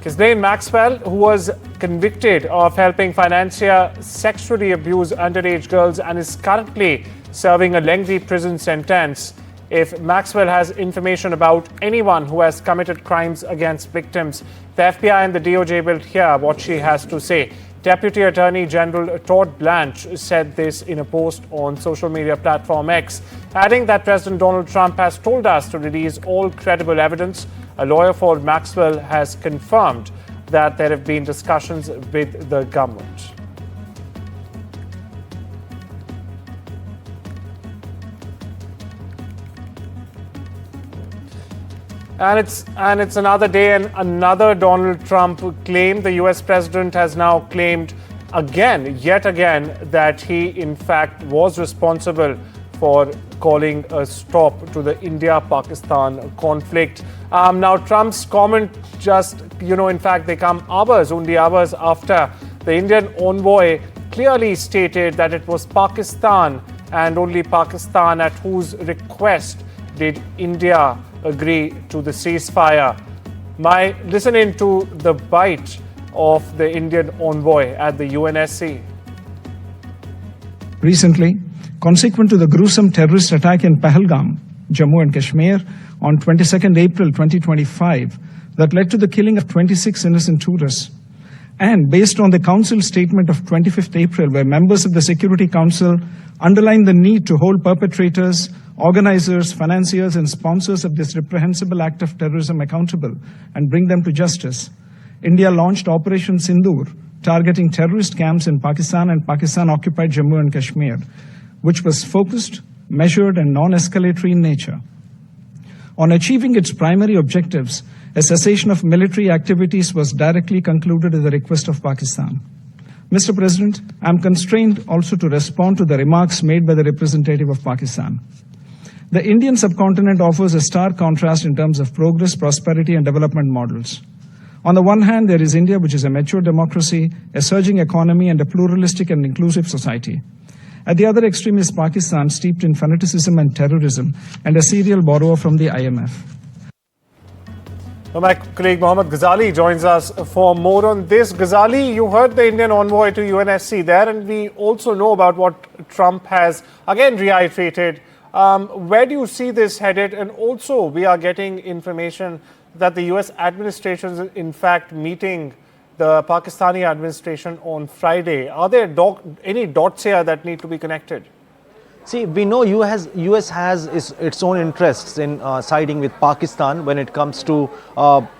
Ghislaine Maxwell, who was convicted of helping financier sexually abuse underage girls and is currently serving a lengthy prison sentence. If Maxwell has information about anyone who has committed crimes against victims, the FBI and the DOJ will hear what she has to say. Deputy Attorney General Todd Blanche said this in a post on social media platform X, adding that President Donald Trump has told us to release all credible evidence. A lawyer for Maxwell has confirmed that there have been discussions with the government. And it's another day and another Donald Trump claim. The US president has now claimed yet again, that he in fact was responsible for calling a stop to the India-Pakistan conflict. Now Trump's comment in fact, they come only hours after the Indian envoy clearly stated that it was Pakistan and only Pakistan at whose request did India agree to the ceasefire. Listen into the bite of the Indian envoy at the UNSC. Recently, consequent to the gruesome terrorist attack in Pahalgam, Jammu and Kashmir, on 22nd April 2025, that led to the killing of 26 innocent tourists, and based on the Council statement of 25th April, where members of the Security Council underlined the need to hold perpetrators, organizers, financiers, and sponsors of this reprehensible act of terrorism accountable and bring them to justice, India launched Operation Sindoor, targeting terrorist camps in Pakistan and Pakistan-occupied Jammu and Kashmir, which was focused, measured, and non-escalatory in nature. On achieving its primary objectives, a cessation of military activities was directly concluded at the request of Pakistan. Mr. President, I am constrained also to respond to the remarks made by the representative of Pakistan. The Indian subcontinent offers a stark contrast in terms of progress, prosperity, and development models. On the one hand, there is India, which is a mature democracy, a surging economy, and a pluralistic and inclusive society. At the other extreme is Pakistan, steeped in fanaticism and terrorism, and a serial borrower from the IMF. My colleague Mohammad Ghazali joins us for more on this. Ghazali, you heard the Indian envoy to UNSC there, and we also know about what Trump has again reiterated. Where do you see this headed? And also, we are getting information that the US administration is in fact meeting the Pakistani administration on Friday. Are there any dots here that need to be connected? See, we know US has its own interests in siding with Pakistan when it comes to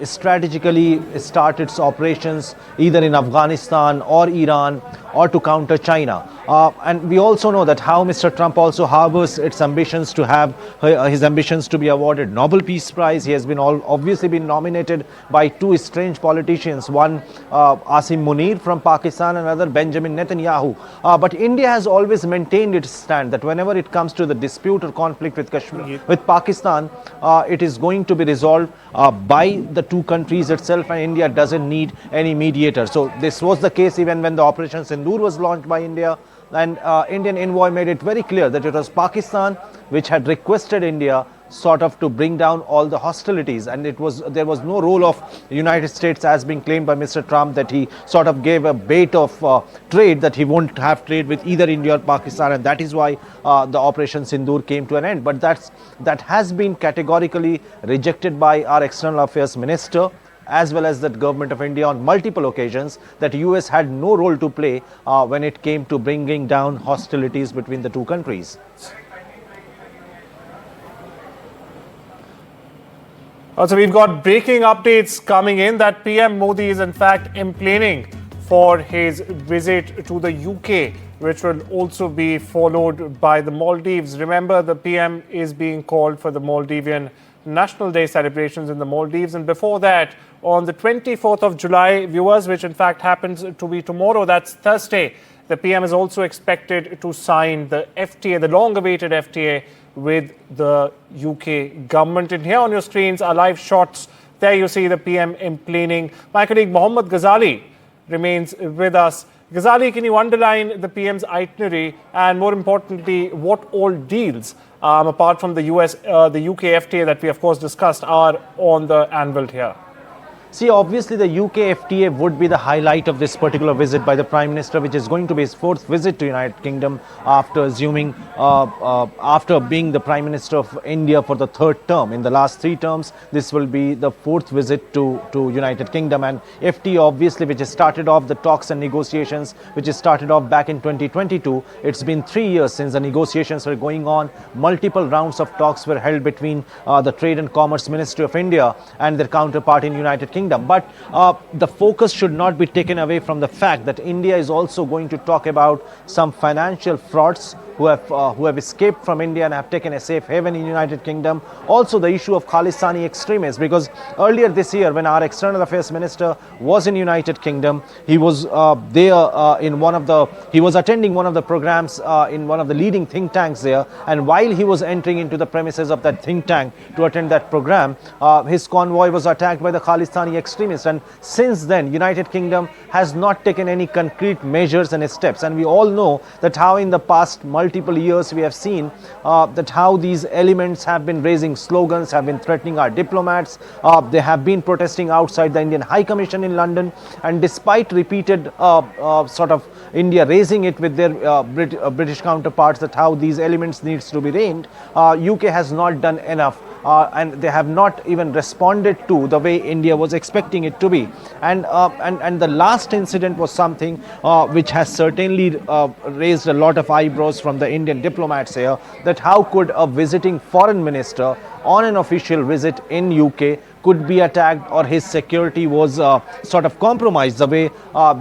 strategically start its operations either in Afghanistan or Iran or to counter China. And we also know that how Mr. Trump also harbors its ambitions to have his ambitions to be awarded Nobel Peace Prize. He has been obviously been nominated by two strange politicians, one Asim Munir from Pakistan, another Benjamin Netanyahu. But India has always maintained its stand that whenever it comes to the dispute or conflict with Kashmir, with Pakistan, it is going to be resolved by the two countries itself, and India doesn't need any mediator. So this was the case even when the Operation Sindoor was launched by India, and Indian envoy made it very clear that it was Pakistan which had requested India sort of to bring down all the hostilities, and there was no role of the United States as being claimed by Mr. Trump, that he sort of gave a bait of trade, that he won't have trade with either India or Pakistan, and that is why the Operation Sindoor came to an end. But that has been categorically rejected by our External Affairs Minister as well as the government of India on multiple occasions, that US had no role to play when it came to bringing down hostilities between the two countries. Also, we've got breaking updates coming in that PM Modi is in fact planning for his visit to the UK, which will also be followed by the Maldives. Remember, the PM is being called for the Maldivian National Day celebrations in the Maldives. And before that, on the 24th of July, viewers, which in fact happens to be tomorrow, that's Thursday, the PM is also expected to sign the FTA, the long-awaited FTA, with the UK government. And here on your screens are live shots. There you see the PM planning. My colleague Mohammad Ghazali remains with us. Ghazali, can you underline the PM's itinerary and, more importantly, what all deals, apart from the UK FTA that we of course discussed, are on the anvil here? See, obviously the UK FTA would be the highlight of this particular visit by the Prime Minister, which is going to be his fourth visit to United Kingdom after being the Prime Minister of India for the third term. In the last 3 terms, this will be the fourth visit to United Kingdom. And FTA, obviously, which has started off the talks and negotiations, which has started off back in 2022. It's been 3 years since the negotiations were going on. Multiple rounds of talks were held between the Trade and Commerce Ministry of India and their counterpart in United Kingdom. But the focus should not be taken away from the fact that India is also going to talk about some financial frauds who have escaped from India and have taken a safe haven in United Kingdom. Also the issue of Khalistani extremists, because earlier this year when our External Affairs Minister was in United Kingdom, he was he was attending one of the programs in one of the leading think tanks there, and while he was entering into the premises of that think tank to attend that program, his convoy was attacked by the Khalistani extremists. And since then United Kingdom has not taken any concrete measures and steps, and we all know that how in the past multiple years we have seen that how these elements have been raising slogans, have been threatening our diplomats. They have been protesting outside the Indian High Commission in London, and despite repeated sort of India raising it with their British counterparts that how these elements needs to be reined, UK has not done enough. And they have not even responded to the way India was expecting it to be. And the last incident was something which has certainly raised a lot of eyebrows from the Indian diplomats here, that how could a visiting foreign minister on an official visit in UK could be attacked, or his security was sort of compromised the way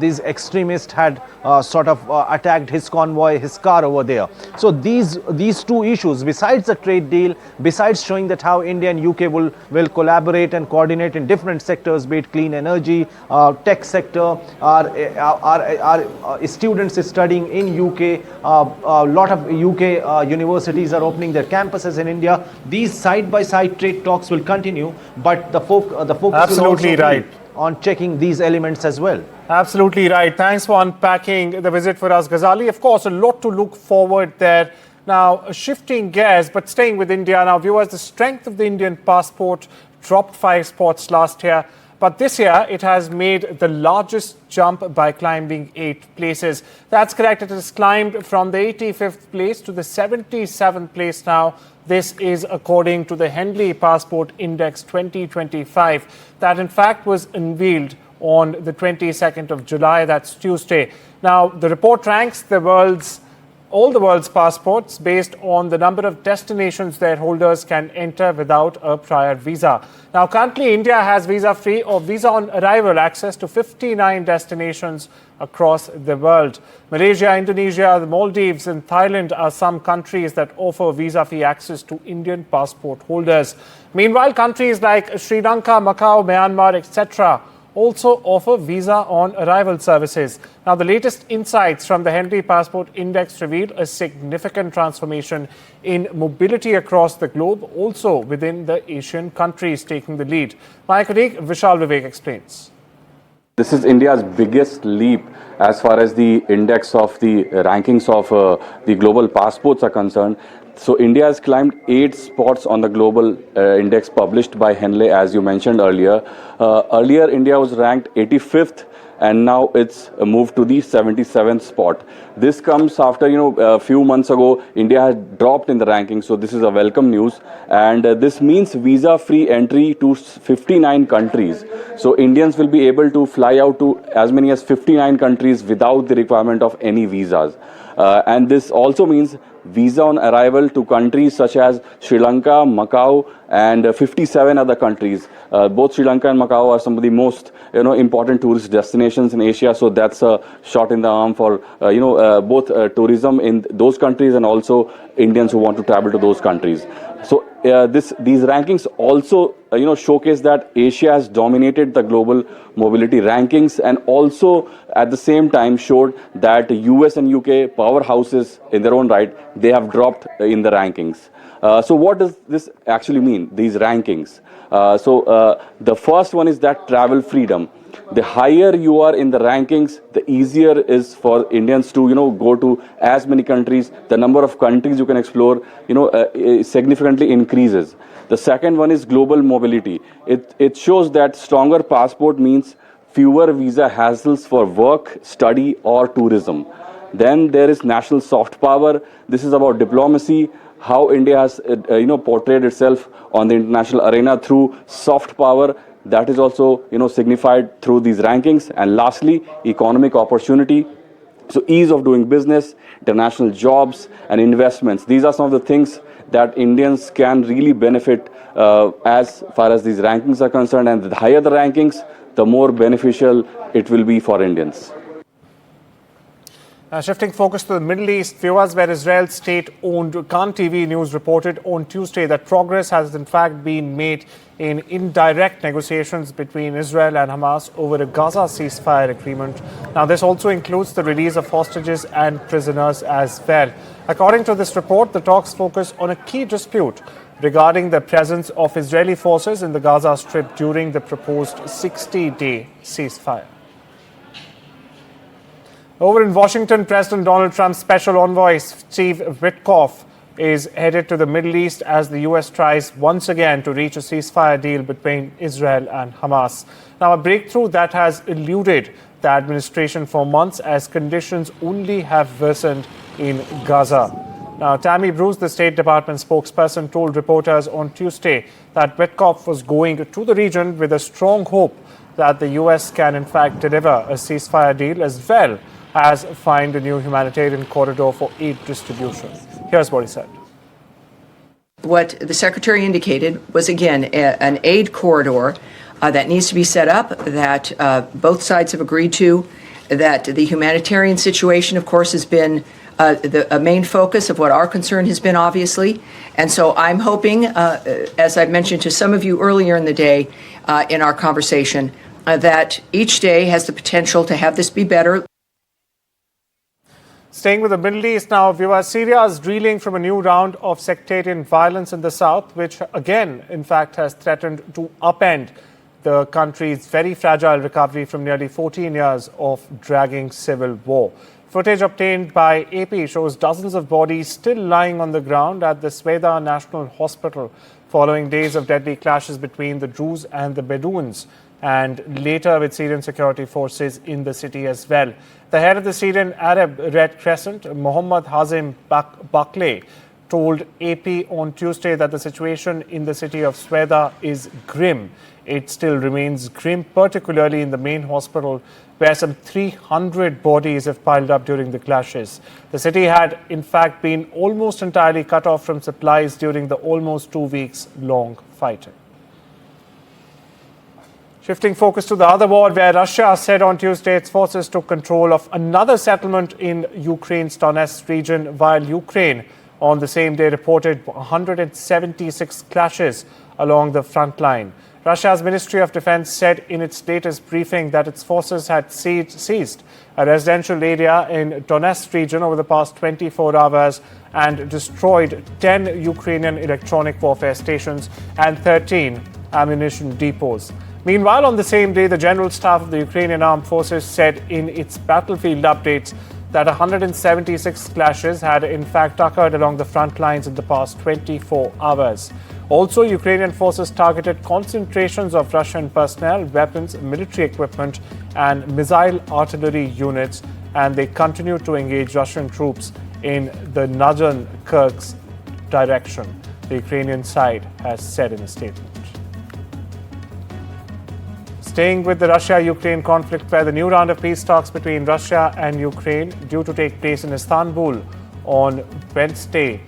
these extremists had attacked his convoy, his car over there. So these two issues, besides the trade deal, besides showing that how India and UK will collaborate and coordinate in different sectors, be it clean energy, tech sector, our students studying in UK, a lot of UK universities are opening their campuses in India. These side-by-side trade talks will continue, but the focus Absolutely will also right. be on checking these elements as well. Absolutely right. Thanks for unpacking the visit for us, Ghazali. Of course, a lot to look forward there. Now, shifting gears, but staying with India. Now, viewers, the strength of the Indian passport dropped 5 spots last year. But this year, it has made the largest jump by climbing 8 places. That's correct. It has climbed from the 85th place to the 77th place now. This is according to the Henley Passport Index 2025. That, in fact, was unveiled on the 22nd of July. That's Tuesday. Now, the report ranks all the world's passports based on the number of destinations their holders can enter without a prior visa. Now, currently, India has visa-free or visa-on-arrival access to 59 destinations across the world. Malaysia, Indonesia, the Maldives and Thailand are some countries that offer visa-free access to Indian passport holders. Meanwhile, countries like Sri Lanka, Macau, Myanmar, etc. also offer visa-on-arrival services. Now, the latest insights from the Henley Passport Index reveal a significant transformation in mobility across the globe, also within the Asian countries taking the lead. My colleague Vishal Vivek explains. This is India's biggest leap as far as the index of the rankings of the global passports are concerned. So India has climbed 8 spots on the global index published by Henley, as you mentioned earlier. Earlier, India was ranked 85th, and now it's moved to the 77th spot. This comes after, a few months ago, India had dropped in the ranking. So this is a welcome news. And this means visa-free entry to 59 countries. So Indians will be able to fly out to as many as 59 countries without the requirement of any visas. And this also means visa on arrival to countries such as Sri Lanka, Macau, and 57 other countries. Both Sri Lanka and Macau are some of the most important tourist destinations in Asia. So that's a shot in the arm for both tourism in those countries and also Indians who want to travel to those countries. So these rankings also showcase that Asia has dominated the global mobility rankings, and also at the same time showed that US and UK powerhouses in their own right, they have dropped in the rankings. So what does this actually mean, these rankings? The first one is that travel freedom. The higher you are in the rankings, the easier is for Indians to, go to as many countries. The number of countries you can explore, significantly increases. The second one is global mobility. It shows that stronger passport means fewer visa hassles for work, study, or tourism. Then there is national soft power. This is about diplomacy, how India has, portrayed itself on the international arena through soft power. That is also, signified through these rankings. And lastly, economic opportunity. So ease of doing business, international jobs and investments. These are some of the things that Indians can really benefit as far as these rankings are concerned. And the higher the rankings, the more beneficial it will be for Indians. Shifting focus to the Middle East, viewers, where Israel's state-owned Khan TV News reported on Tuesday that progress has in fact been made in indirect negotiations between Israel and Hamas over a Gaza ceasefire agreement. Now, this also includes the release of hostages and prisoners as well. According to this report, the talks focus on a key dispute regarding the presence of Israeli forces in the Gaza Strip during the proposed 60-day ceasefire. Over in Washington, President Donald Trump's special envoy, Steve Witkoff, is headed to the Middle East as the U.S. tries once again to reach a ceasefire deal between Israel and Hamas. Now, a breakthrough that has eluded the administration for months as conditions only have worsened in Gaza. Now, Tammy Bruce, the State Department spokesperson, told reporters on Tuesday that Witkoff was going to the region with a strong hope that the U.S. can in fact deliver a ceasefire deal as well as find a new humanitarian corridor for aid distribution. Here's what he said. What the Secretary indicated was, again, an aid corridor that needs to be set up, that both sides have agreed to, that the humanitarian situation, of course, has been a main focus of what our concern has been, obviously. And so I'm hoping, as I've mentioned to some of you earlier in the day in our conversation, that each day has the potential to have this be better. Staying with the Middle East now, viewers, Syria is reeling from a new round of sectarian violence in the south, which again, in fact, has threatened to upend the country's very fragile recovery from nearly 14 years of dragging civil war. Footage obtained by AP shows dozens of bodies still lying on the ground at the Sweda National Hospital following days of deadly clashes between the Druze and the Bedouins, and later with Syrian security forces in the city as well. The head of the Syrian Arab Red Crescent, Mohammad Hazim Bakleh, told AP on Tuesday that the situation in the city of Sweda is grim. It still remains grim, particularly in the main hospital, where some 300 bodies have piled up during the clashes. The city had, in fact, been almost entirely cut off from supplies during the almost 2 weeks long fighting. Shifting focus to the other war, where Russia said on Tuesday its forces took control of another settlement in Ukraine's Donetsk region, while Ukraine on the same day reported 176 clashes along the front line. Russia's Ministry of Defense said in its latest briefing that its forces had seized a residential area in Donetsk region over the past 24 hours and destroyed 10 Ukrainian electronic warfare stations and 13 ammunition depots. Meanwhile, on the same day, the General Staff of the Ukrainian Armed Forces said in its battlefield updates that 176 clashes had in fact occurred along the front lines in the past 24 hours. Also, Ukrainian forces targeted concentrations of Russian personnel, weapons, military equipment, and missile artillery units, and they continued to engage Russian troops in the northern Kursk direction, the Ukrainian side has said in a statement. Staying with the Russia-Ukraine conflict, where the new round of peace talks between Russia and Ukraine, due to take place in Istanbul on Wednesday,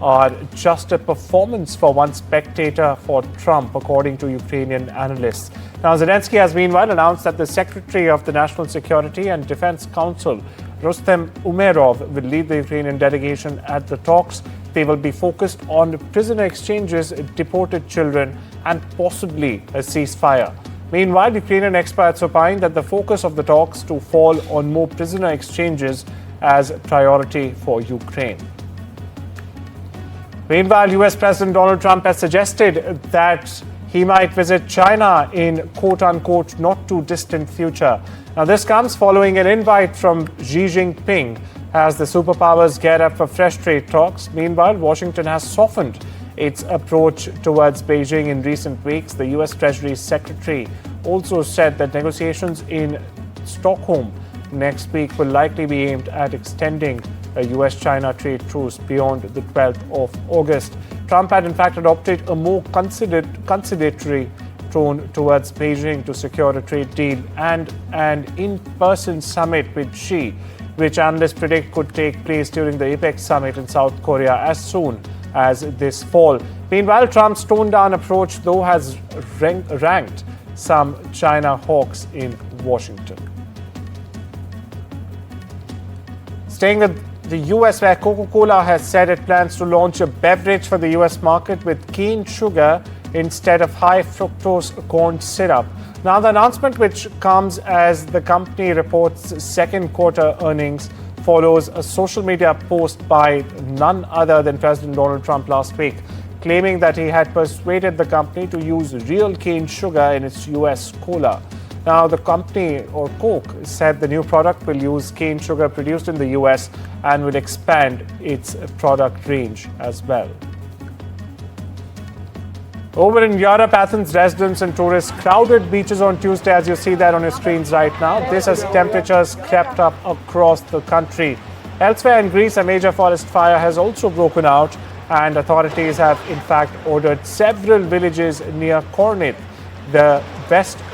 are just a performance for one spectator for Trump, according to Ukrainian analysts. Now, Zelensky has meanwhile announced that the Secretary of the National Security and Defense Council, Rustem Umerov, will lead the Ukrainian delegation at the talks. They will be focused on prisoner exchanges, deported children, and possibly a ceasefire. Meanwhile, Ukrainian experts opine that the focus of the talks to fall on more prisoner exchanges as priority for Ukraine. Meanwhile, US President Donald Trump has suggested that he might visit China in quote-unquote not too distant future. Now this comes following an invite from Xi Jinping as the superpowers gear up for fresh trade talks. Meanwhile, Washington has softened its approach towards Beijing in recent weeks. The US Treasury Secretary also said that negotiations in Stockholm next week will likely be aimed at extending a US-China trade truce beyond the 12th of August. Trump had in fact adopted a more conciliatory tone towards Beijing to secure a trade deal and an in-person summit with Xi, which analysts predict could take place during the APEC summit in South Korea as soon as this fall. Meanwhile, Trump's toned-down approach, though, has ranked some China hawks in Washington. Staying with the US, where Coca-Cola has said it plans to launch a beverage for the US market with cane sugar instead of high fructose corn syrup. Now, the announcement, which comes as the company reports second quarter earnings, follows a social media post by none other than President Donald Trump last week, claiming that he had persuaded the company to use real cane sugar in its US cola. Now, the company, or Coke, said the new product will use cane sugar produced in the US and will expand its product range as well. Over in Europe, Athens residents and tourists crowded beaches on Tuesday, as you see that on your screens right now. This as temperatures crept up across the country. Elsewhere in Greece, a major forest fire has also broken out, and authorities have in fact ordered several villages near Kornet, the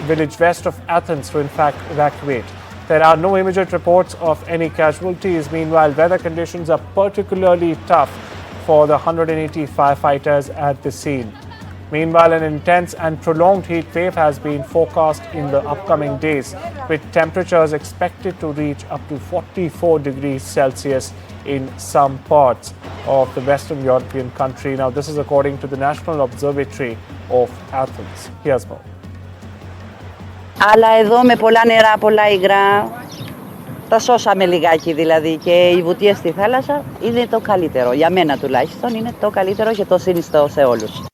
village west of Athens, to in fact evacuate. There are no immediate reports of any casualties. Meanwhile, weather conditions are particularly tough for the 180 firefighters at the scene. Meanwhile, an intense and prolonged heat wave has been forecast in the upcoming days, with temperatures expected to reach up to 44 degrees Celsius in some parts of the Western European country. Now, this is according to the National Observatory of Athens. Here's more. Αλλά εδώ με πολλά νερά, πολλά υγρά, τα σώσαμε λιγάκι δηλαδή, και οι βουτιές στη θάλασσα είναι το καλύτερο. Για μένα τουλάχιστον είναι το καλύτερο και το συνιστώ σε όλους.